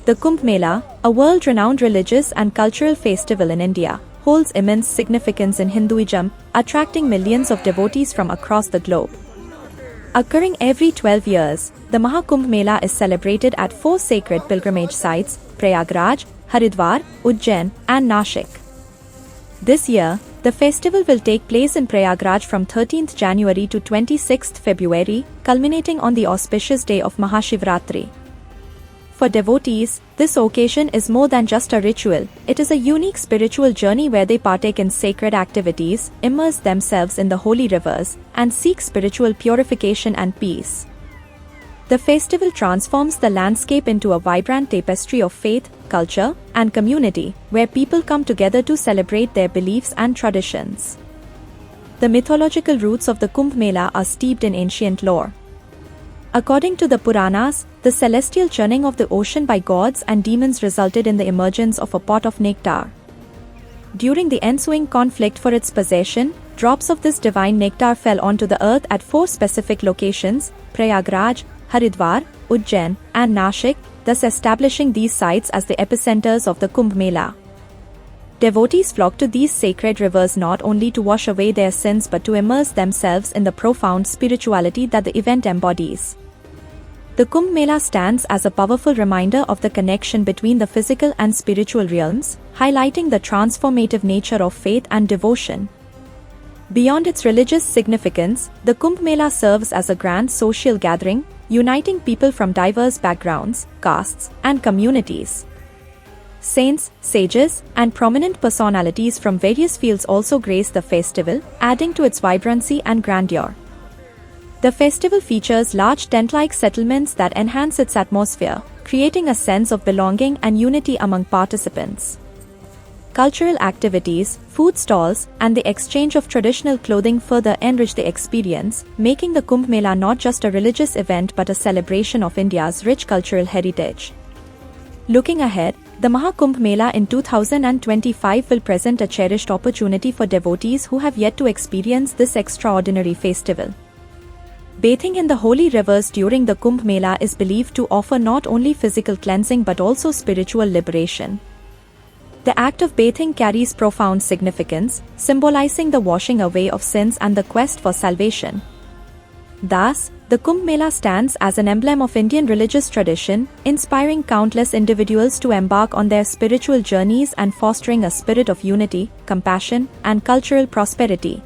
The Kumbh Mela, a world-renowned religious and cultural festival in India, holds immense significance in Hinduism, attracting millions of devotees from across the globe. Occurring every 12 years, the Mahakumbh Mela is celebrated at 4 sacred pilgrimage sites, Prayagraj, Haridwar, Ujjain, and Nashik. This year, the festival will take place in Prayagraj from 13th January to 26th February, culminating on the auspicious day of Mahashivratri. For devotees, this occasion is more than just a ritual, it is a unique spiritual journey where they partake in sacred activities, immerse themselves in the holy rivers, and seek spiritual purification and peace. The festival transforms the landscape into a vibrant tapestry of faith, culture, and community, where people come together to celebrate their beliefs and traditions. The mythological roots of the Kumbh Mela are steeped in ancient lore. According to the Puranas, the celestial churning of the ocean by gods and demons resulted in the emergence of a pot of nectar. During the ensuing conflict for its possession, drops of this divine nectar fell onto the earth at 4 specific locations, Prayagraj, Haridwar, Ujjain, and Nashik, thus establishing these sites as the epicenters of the Kumbh Mela. Devotees flock to these sacred rivers not only to wash away their sins but to immerse themselves in the profound spirituality that the event embodies. The Kumbh Mela stands as a powerful reminder of the connection between the physical and spiritual realms, highlighting the transformative nature of faith and devotion. Beyond its religious significance, the Kumbh Mela serves as a grand social gathering, uniting people from diverse backgrounds, castes, and communities. Saints, sages, and prominent personalities from various fields also grace the festival, adding to its vibrancy and grandeur. The festival features large tent-like settlements that enhance its atmosphere, creating a sense of belonging and unity among participants. Cultural activities, food stalls, and the exchange of traditional clothing further enrich the experience, making the Kumbh Mela not just a religious event but a celebration of India's rich cultural heritage. Looking ahead, the Mahakumbh Mela in 2025 will present a cherished opportunity for devotees who have yet to experience this extraordinary festival. Bathing in the holy rivers during the Kumbh Mela is believed to offer not only physical cleansing but also spiritual liberation. The act of bathing carries profound significance, symbolizing the washing away of sins and the quest for salvation. Thus, the Kumbh Mela stands as an emblem of Indian religious tradition, inspiring countless individuals to embark on their spiritual journeys and fostering a spirit of unity, compassion, and cultural prosperity.